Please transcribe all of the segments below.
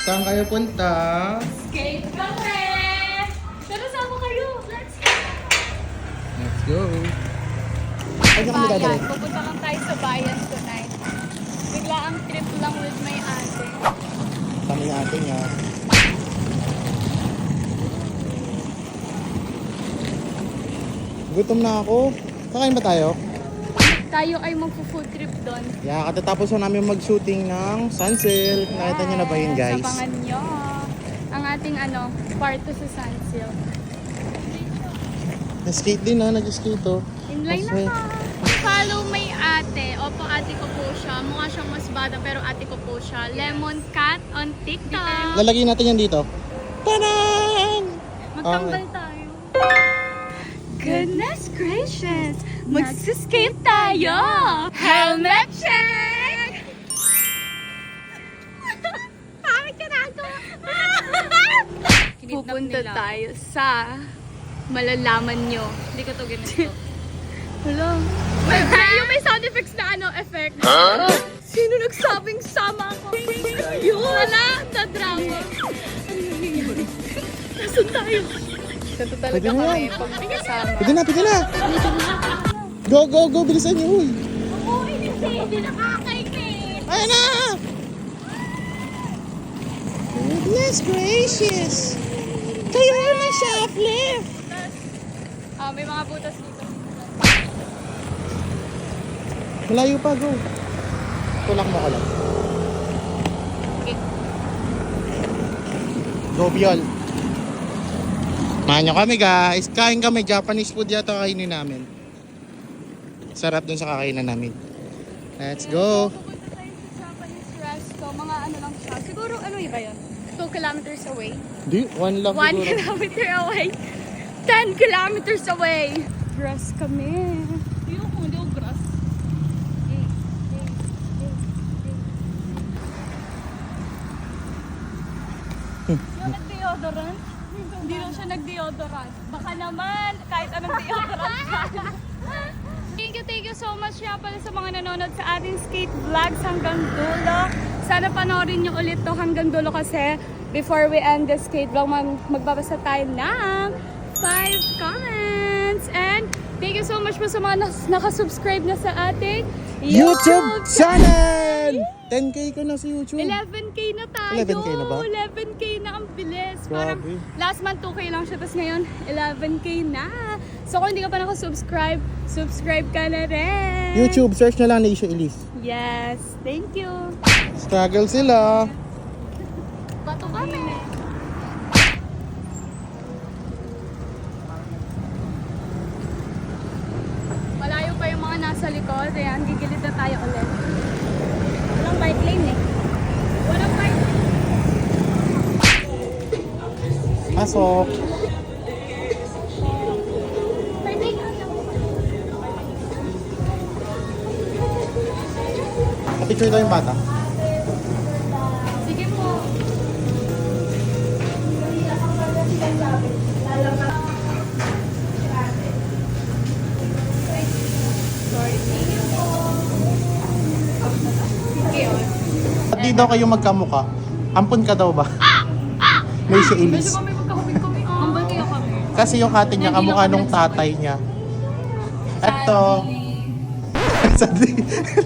Saan kayo punta? Skate kami! Pero sama kayo! Let's go! Let's go. Ay, kami Bayan. dadalhin. Pupunta lang tayo sa bayan tonight. Bigla ang trip lang with my ate. Kami yung ate niya. Gutom na ako. Kakain ba tayo? Tayo ay magpo-food trip doon. Yeah, katatapos na namin mag-shooting ng Sunsilk. Nakita niyo na ba yun, guys? Abangan nyo. Ang ating part 2 sa Sunsilk. Na-skate din ha, nag-skate oh. Inline Kasi- na ka. Follow my ate. Opo, ate ko po siya. Mukha siyang mas bata pero ate ko po siya. Lemon Cat on TikTok. Lalagyan natin yan dito. Tanan! Magtambal tayo. Goodness gracious! Magsiskate tayo! Helmet check! Bakit ka nagawa? Pupunta tayo sa malalaman nyo. Hindi ko to ganito. Hello? Yung may sound effects na effect. Huh? Sino nagsabing sama ako? Yun! Wala! Na-drama. Ano nangyayari? Nasaan tayo? Ganito talaga Pwede na kami yan. pag kasama. Pwede na, pwede na! Go, go, go! Bilisan niyo, uy! Oo, hindi nakakaikit. Ayan na! Goodness gracious! Kayo na shoplift! May mga butas dito. Malayo pa, go! Tulak mo ko lang. Okay. Go, Biol! Mahan nyo kami, guys! Kain kami, Japanese food yata kainin namin. Sarap dun sa kakainan namin. Let's go! Pupunta tayo sa Japanese resto. Mga lang siya. Siguro ba yun? 2 kilometers away. Di, one love 1 siguro. kilometer away. 10 kilometers away. Grass kami. Hindi ako grass. Yung nag-deodorant? Hindi lang siya nag-deodorant. Baka naman, kahit anong deodorant ka. Thank you so much nga pala sa mga nanonood sa ating skate vlogs hanggang dulo. Sana panoorin nyo ulit to hanggang dulo kasi before we end the skate vlog, magbabasa tayo ng 5 comments. And thank you so much po sa mga nakasubscribe na sa ating YouTube channel! 10K ko na sa YouTube. 11K na tayo. 11K na ba? 11K na ang bilis. Parang Grabe. last month 2K lang siya. Tapos ngayon 11K na. So kung hindi ka pa nakasubscribe, subscribe ka na rin. YouTube, search na lang Neisha Elise. Yes. Thank you. Struggle sila. Bato kami. Malayo pa yung mga nasa likod. Ayan, gigilid na tayo ulit. Walang bike lane eh. Walang bike lane. Pasok. Picture daw yung bata. Sige po. Sorry. At di daw kayo magkamuka. Ampun ka daw ba? Neisha Elise. Medyo kami magkakapit kami. Ambal kayo kami. Kasi yung ate niya kamukha nung tatay niya. Eto. Sadly.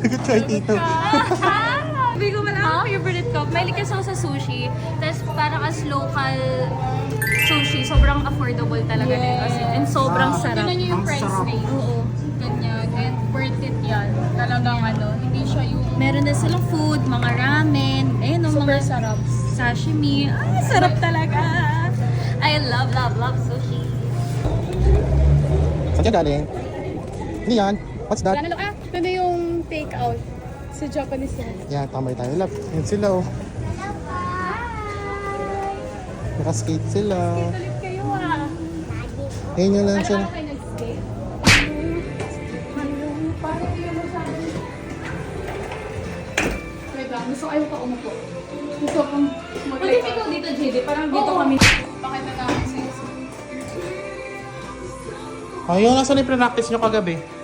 Lagot siya tito. Sabi ko wala akong favorite ko. Mahilig kasi ako sa sushi. Tapos parang as local sushi, sobrang affordable talaga din kasi. And sobrang sarap. Tignan niyo yung Ang price sarap. range. Oo. Ganyan. And worth it yan. Talagang hindi siya yung Meron na silang food, mga ramen, ayun o, super mga sarap. sashimi. Ay, sarap talaga. I love sushi. Saan ka galing? Hindi yan. What's that? Wala na ito na yung take out sa Japanese yan. Yan, tambay tayo. Love. Yan sila oh. Nakaskate sila. Ulit kayo Ngayon nyo lang siya. Ano kayo nag-skate? Parang yun mo sa akin. Wait lang, gusto kayo pa umupo. Gusto kong mag-like out. ikaw dito, JD. Parang dito kami. Pakita na ako sa isa. Ayun, nasa practice nyo kagabi?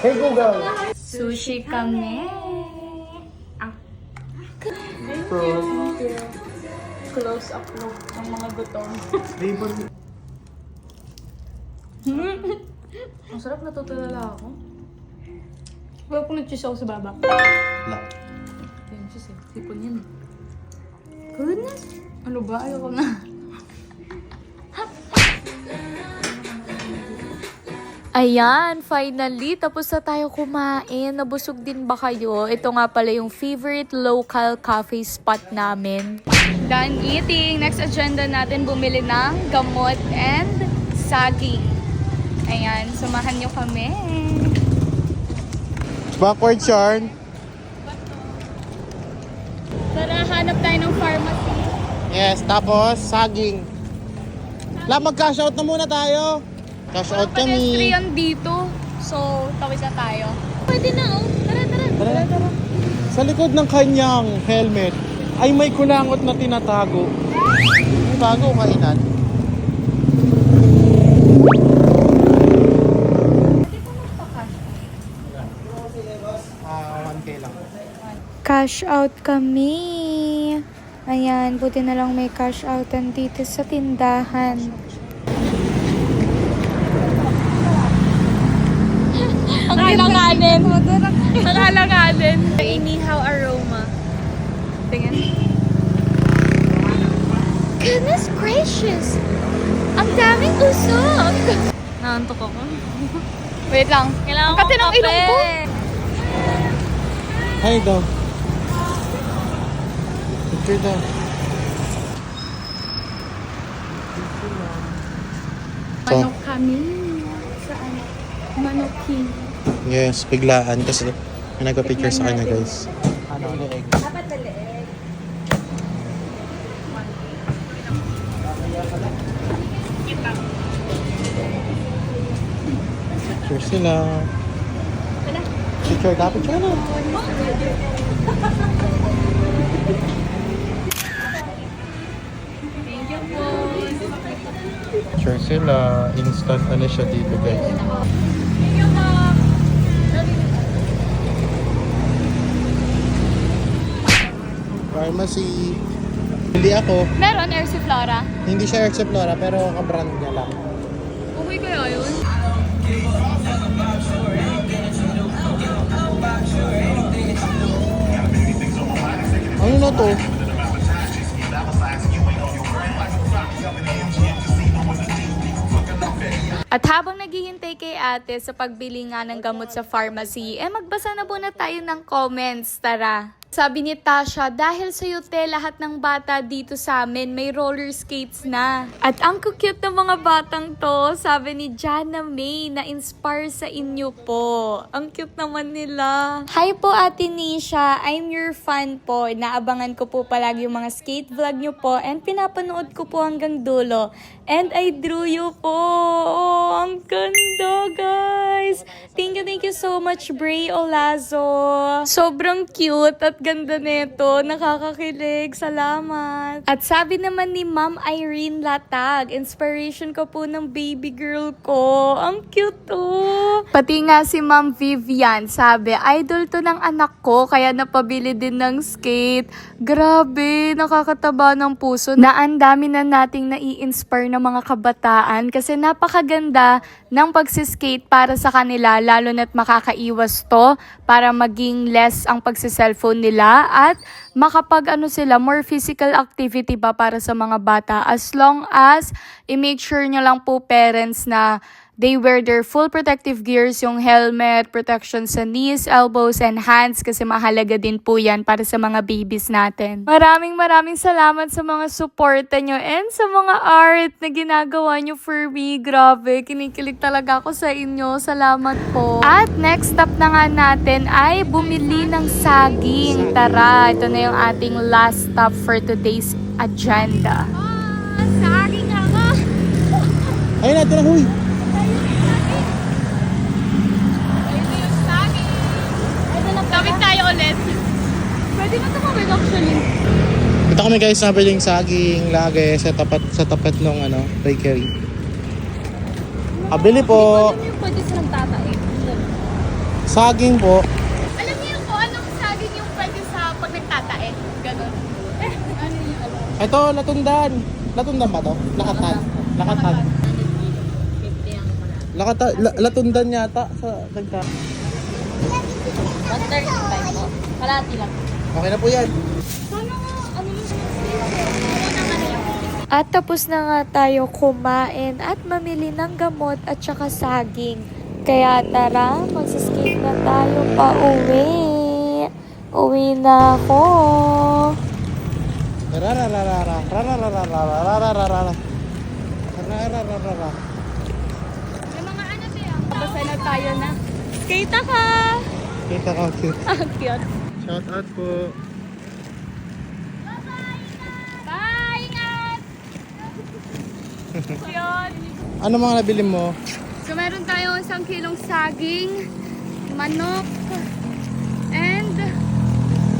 Hey Google! Sushi kami. Close up look ng mga gutom. Ang sarap, natutulala ako. Wala pong nag-cheese ako sa baba. Wala. Yung cheese eh. Sipon yan eh. Goodness! Ano ba? Ayoko na. Ayan, finally, tapos na tayo kumain. Nabusog din ba kayo? Ito nga pala yung favorite local cafe spot namin. Done eating. Next agenda natin, bumili ng gamot and saging. Ayan, samahan nyo kami. Backward yarn. Tara, hanap tayo ng pharmacy. Yes, tapos saging. Mag-cash out na muna tayo. Cash out kami. Pedestrian dito. So, tawid na tayo. Pwede na oh. Tara. Sa likod ng kanyang helmet ay may kulangot na tinatago. May bago kainan. Ah, 1K lang. Cash out kami. Ayan, buti na lang may cash outan dito sa tindahan. Ang alanganin. Ang alanganin. Inihaw aroma. Tingnan. Goodness gracious! Ang daming usok! Naantok ako. Wait lang. Kailangan Kasi ng ilong ko. Hi daw. Picture daw. Manok kami. Saan? Manok king. Yes, biglaan kasi may nagpa-picture sa kanya, guys. Ano, leeg. Picture sila. Picture ka? Picture na. Thank you po. Picture sila. Instant ano siya dito, guys. Thank you po. Pharmacy. Hindi ako. Meron Ersiflora. Hindi siya Ersiflora, pero kabrand niya lang. Okay kaya yun? Ano na to? At habang naghihintay kay ate sa pagbili nga ng gamot sa pharmacy, magbasa na muna tayo ng comments. Tara! Sabi ni Tasha, dahil sa yute lahat ng bata dito sa amin may roller skates na. At ang cute ng mga batang to, sabi ni Jana May, na-inspire sa inyo po. Ang cute naman nila. Hi po Ate Nisha, I'm your fan po. Naabangan ko po palagi yung mga skate vlog nyo po and pinapanood ko po hanggang dulo. And I drew you po. Oh, ang ganda guys. Thank you so much Bray Olazo. Sobrang cute at ganda nito. Nakakakilig. Salamat. At sabi naman ni Ma'am Irene Latag, inspiration ko po ng baby girl ko. Ang cute to. Pati nga si Ma'am Vivian, sabi, idol to ng anak ko kaya napabili din ng skate. Grabe, nakakataba ng puso na ang dami na nating nai-inspire ng mga kabataan kasi napakaganda ng pagsiskate para sa kanila lalo na't makakaiwas to para maging less ang pagsiselfone nila at makapag sila, more physical activity ba para sa mga bata as long as i-make sure nyo lang po parents na they wear their full protective gears, yung helmet, protection sa knees, elbows, and hands kasi mahalaga din po yan para sa mga babies natin. Maraming salamat sa mga suporta nyo and sa mga art na ginagawa nyo for me. Grabe, kinikilig talaga ako sa inyo. Salamat po. At next stop na nga natin ay bumili ng saging. Tara, ito na yung ating last stop for today's agenda. Saging ako! Ayun na, ito na, huy! Tawid tayo ulit. Pwede na tumawid actually. Ito kami guys, nabili yung saging, lage sa tapat nung bakery. Abili po. Alam niyo pwede silang tatay. Saging po. Alam niyo po anong saging yung pwede sa pag nagtatae? Ganon. Ito, latundan. Latundan ba to? Lakatan. Lakatan. Latundan yata sa nagka. 135 po. Kalati lang. Okay na po yan. Sana nga, ano yung At tapos na nga tayo kumain at mamili ng gamot at saka saging. Kaya tara, magsiskate na tayo pa uwi. Uwi na ako. Rarararara. Rarararara. Rarararara. Yung mga ano tayo. Basta na tayo na. Skate ako! Kita ka, cute. Ang cute. Shout out po. Bye! Ingat! Cute! Ano mga nabili mo? So meron tayong 1 kilong saging, manok, and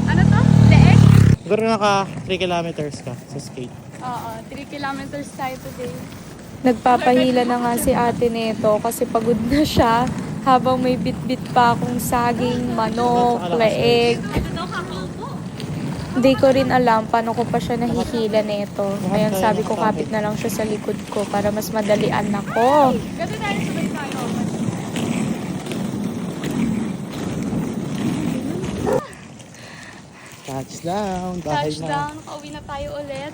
ano to? Leeg? Siguro naka 3 kilometers ka sa skate. Oo, 3 kilometers tayo today. Nagpapahila na nga si ate nito kasi pagod na siya habang may bit-bit pa akong saging, manok, leeg. Hindi ko rin alam paano ko pa siya nahihila nito. Ngayon sabi ko kapit na lang siya sa likod ko para mas madalian ako. Ganda tayo sabay tayo. Touchdown. Bahay na. Touchdown, pauwi na tayo ulit.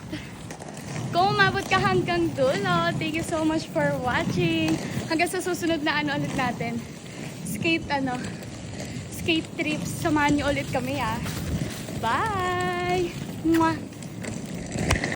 Kung umabot ka hanggang dulo, thank you so much for watching. Hanggang sa susunod na ano ulit natin. Skate trips. Samahan niyo ulit kami ah. Bye! Mwah!